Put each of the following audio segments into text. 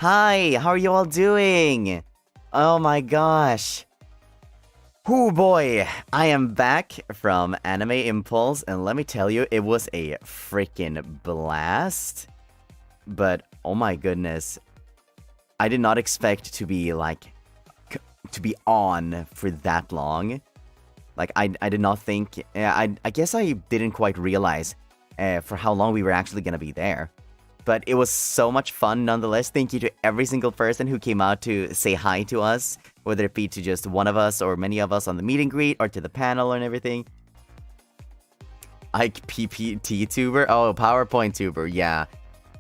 Hi, how are you all doing? Oh my gosh. Oh boy, I am back from Anime Impulse, and let me tell you, it was a freaking blast. But oh my goodness, I did not expect to be to be on for that long. Like I did not think. I guess I didn't quite realize for how long we were actually gonna be there. But it was so much fun nonetheless. Thank you to every single person who came out to say hi to us, whether it be to just one of us or many of us on the meet and greet or to the panel and everything. Ike PPT tuber? Oh, PowerPoint tuber, yeah.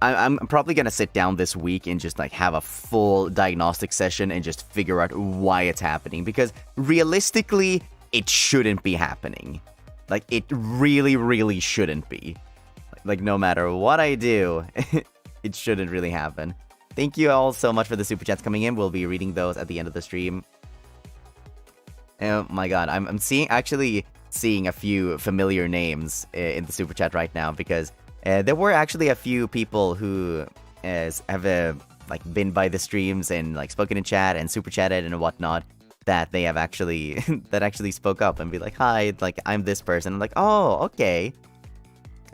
I'm probably gonna sit down this week and just have a full diagnostic session and just figure out why it's happening. Because realistically, it shouldn't be happening. It really, really shouldn't be. No matter what I do, it shouldn't really happen. Thank you all so much for the super chats coming in. We'll be reading those at the end of the stream. Oh my god, I'm actually seeing a few familiar names in the super chat right now, because there were actually a few people who have been by the streams and spoken in chat and super chatted and whatnot, that they have actually that actually spoke up and be like, hi, I'm this person. I'm like, oh, okay.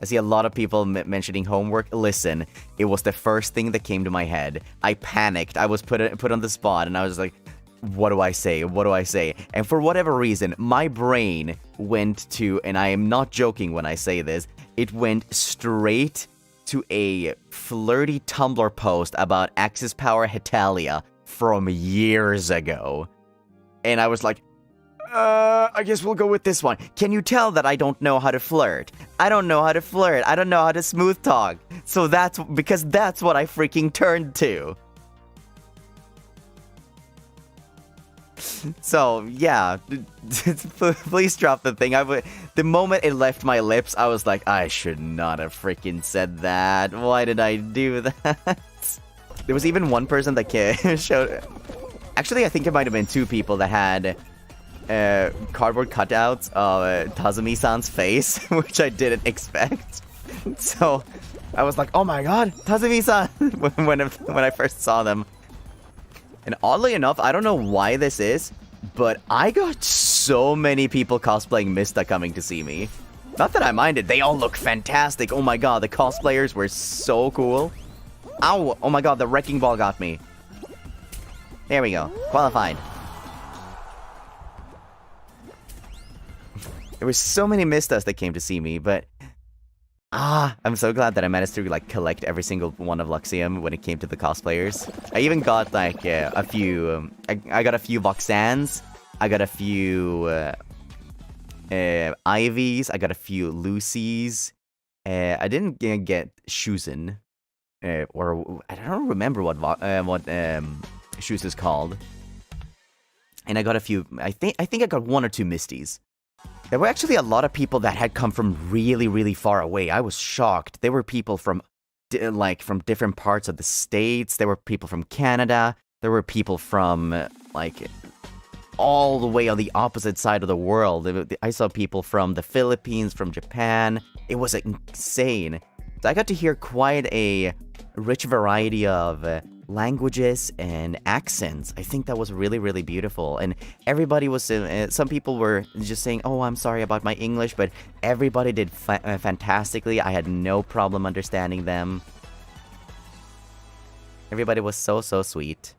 I see a lot of people mentioning homework. Listen, it was the first thing that came to my head. I panicked. I was put on the spot, and I was like, what do I say? What do I say? And for whatever reason, my brain went to, and I am not joking when I say this, it went straight to a flirty Tumblr post about Axis Power Hetalia from years ago. And I was like, I guess we'll go with this one. Can you tell that I don't know how to flirt? I don't know how to flirt. I don't know how to smooth talk. So that's what I freaking turned to. So, yeah. Please drop the thing. The moment it left my lips, I was like, I should not have freaking said that. Why did I do that? There was even one person that showed... Actually, I think it might have been two people that had... cardboard cutouts of Tazumi-san's face, which I didn't expect. So I was like, oh my god, Tazumi-san, when I first saw them. And oddly enough, I don't know why this is, but I got so many people cosplaying Mista coming to see me. Not that I minded, they all look fantastic. Oh my god, the cosplayers were so cool. Ow, oh my god, the wrecking ball got me. There we go, qualified. There were so many Mistas that came to see me, but I'm so glad that I managed to collect every single one of Luxium when it came to the cosplayers. I even got a few. I got a few Voxans. I got a few Ivies. I got a few Lucys. I didn't get Shuzen, or I don't remember what Shuz is called. And I got a few. I think I got one or two Misties. There were actually a lot of people that had come from really, really far away. I was shocked. There were people from different parts of the States. There were people from Canada. There were people from, all the way on the opposite side of the world. I saw people from the Philippines, from Japan. It was insane. So I got to hear quite a rich variety of languages and accents. I think that was really, really beautiful. And everybody was, some people were just saying, oh, I'm sorry about my English, but everybody did fantastically. I had no problem understanding them. Everybody was so, so sweet.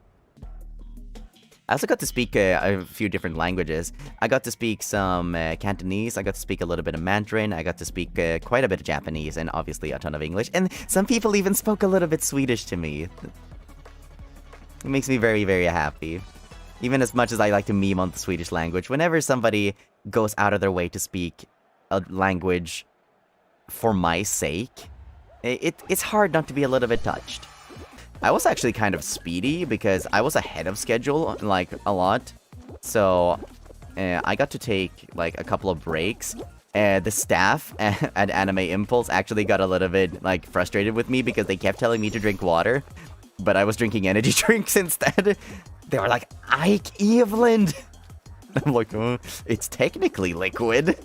I also got to speak a few different languages. I got to speak some Cantonese, I got to speak a little bit of Mandarin, I got to speak quite a bit of Japanese, and obviously a ton of English. And some people even spoke a little bit Swedish to me. It makes me very, very happy. Even as much as I like to meme on the Swedish language, whenever somebody goes out of their way to speak a language for my sake, it's hard not to be a little bit touched. I was actually kind of speedy because I was ahead of schedule, a lot. So, I got to take, a couple of breaks. The staff at Anime Impulse actually got a little bit, frustrated with me because they kept telling me to drink water. But I was drinking energy drinks instead. They were like, Ike Eveland! I'm like, oh, it's technically liquid.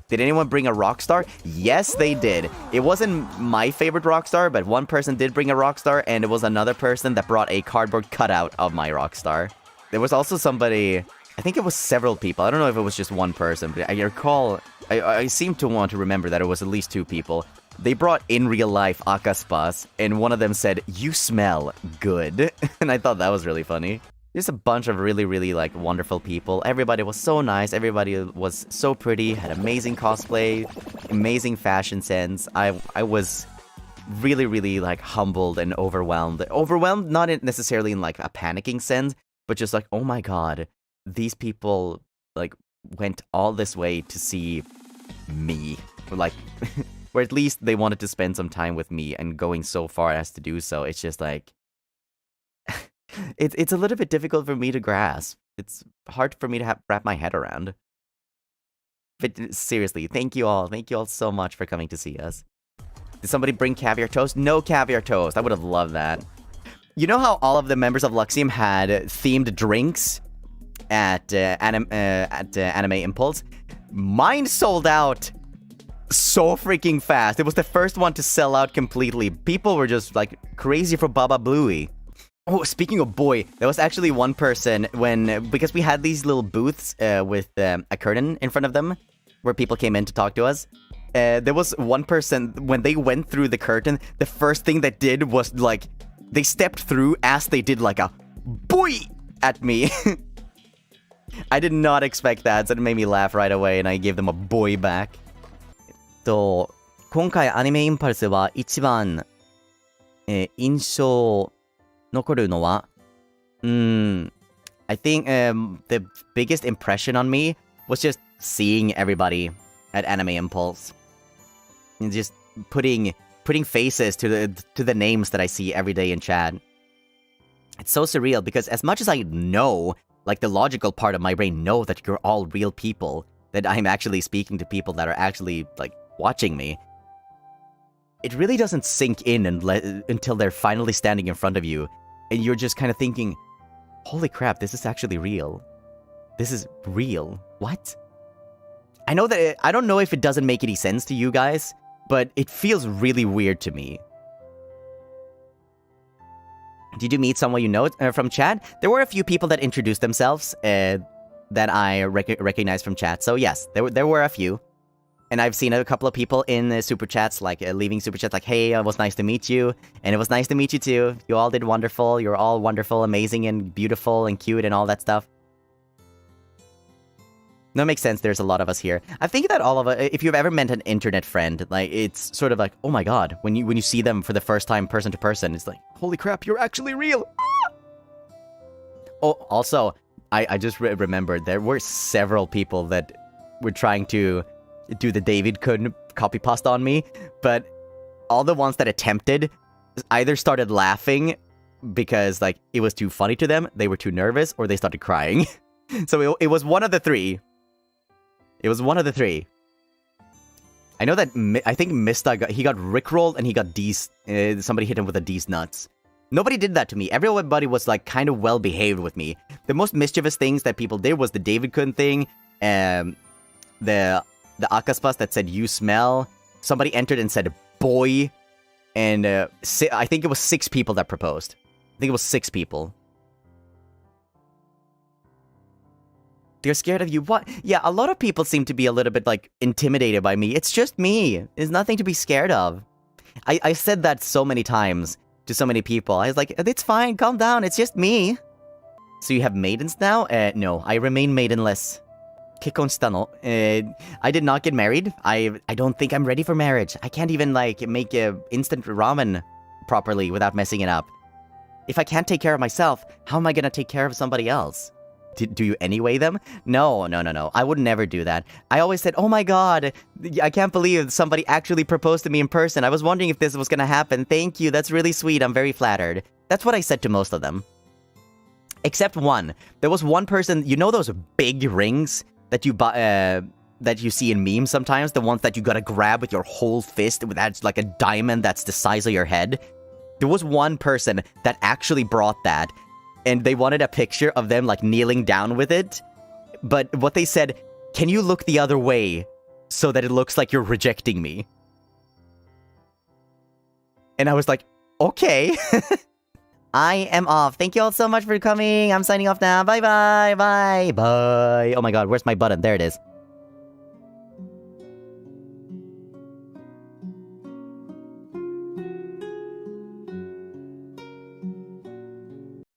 Did anyone bring a rock star? Yes, they did. It wasn't my favorite rock star, but one person did bring a rock star, and it was another person that brought a cardboard cutout of my rock star. There was also somebody, I think it was several people. I don't know if it was just one person, but I recall, I seem to want to remember that it was at least 2 people. They brought in real life akaspas, and one of them said, "You smell good." And I thought that was really funny. Just a bunch of really, really, like, wonderful people. Everybody was so nice. Everybody was so pretty, had amazing cosplay, amazing fashion sense. I was really, really, like, humbled and overwhelmed. Overwhelmed, not necessarily in, like, a panicking sense, but just like, oh my god, these people, like, went all this way to see me. Like, or at least they wanted to spend some time with me, and going so far as to do so, it's just like... It's a little bit difficult for me to grasp. It's hard for me to wrap my head around. But seriously, thank you all. Thank you all so much for coming to see us. Did somebody bring caviar toast? No caviar toast. I would have loved that. You know how all of the members of Luxium had themed drinks at Anime Impulse? Mine sold out so freaking fast. It was the first one to sell out completely. People were just like crazy for Baba Bluey. Oh, speaking of boy, there was actually one person because we had these little booths with a curtain in front of them where people came in to talk to us. There was one person, when they went through the curtain, the first thing they did was like, they stepped through as they did like a boy at me. I did not expect that, so it made me laugh right away, and I gave them a boy back. 今回アニメインパルスは一番、印象残るのは、I think the biggest impression on me was just seeing everybody at Anime Impulse. And just putting faces to the names that I see every day in chat. It's so surreal because as much as I know, like the logical part of my brain know that you're all real people, that I'm actually speaking to people that are actually like watching me, it really doesn't sink in until they're finally standing in front of you, and you're just kind of thinking, holy crap, this is actually real. This is real. What? I know that I don't know if it doesn't make any sense to you guys, but it feels really weird to me. Did you meet someone you know from chat? There were a few people that introduced themselves that I recognized from chat. So yes, there were a few. And I've seen a couple of people in super chats, like leaving super chats like, hey, it was nice to meet you. And it was nice to meet you too. You all did wonderful. You're all wonderful, amazing, and beautiful, and cute, and all that stuff. No, it makes sense. There's a lot of us here. I think that all of us, if you've ever met an internet friend, like, it's sort of like, oh my god, when you see them for the first time person to person, it's like, holy crap, you're actually real. Ah! Oh, also, I just remembered there were several people that were trying to do the David couldn't copy pasta on me, but all the ones that attempted either started laughing because, like, it was too funny to them, they were too nervous, or they started crying. So it was one of the three. It was one of the three. I know that, I think Mista he got rickrolled and he got D's, somebody hit him with a D's nuts. Nobody did that to me. Everybody was, like, kind of well-behaved with me. The most mischievous things that people did was the David Kun thing, the Akaspas that said, you smell. Somebody entered and said, boy. And I think it was 6 people that proposed. I think it was 6 people. They're scared of you. What? Yeah, a lot of people seem to be a little bit, like, intimidated by me. It's just me. There's nothing to be scared of. I said that so many times to so many people. I was like, it's fine, calm down, it's just me. So you have maidens now? No, I remain maidenless. 結婚したの? I did not get married. I don't think I'm ready for marriage. I can't even, like, make instant ramen properly without messing it up. If I can't take care of myself, how am I gonna take care of somebody else? Do you anyway them? No. I would never do that. I always said, oh my god, I can't believe somebody actually proposed to me in person. I was wondering if this was gonna happen. Thank you, that's really sweet. I'm very flattered. That's what I said to most of them. Except one. There was one person, you know those big rings that you buy, that you see in memes sometimes? The ones that you gotta grab with your whole fist, that's like a diamond that's the size of your head? There was one person that actually brought that, and they wanted a picture of them, like, kneeling down with it. But what they said, can you look the other way? so that it looks like you're rejecting me. And I was like, okay. I am off. Thank you all so much for coming. I'm signing off now. Bye bye. Bye. Bye. Oh my god, where's my button? There it is.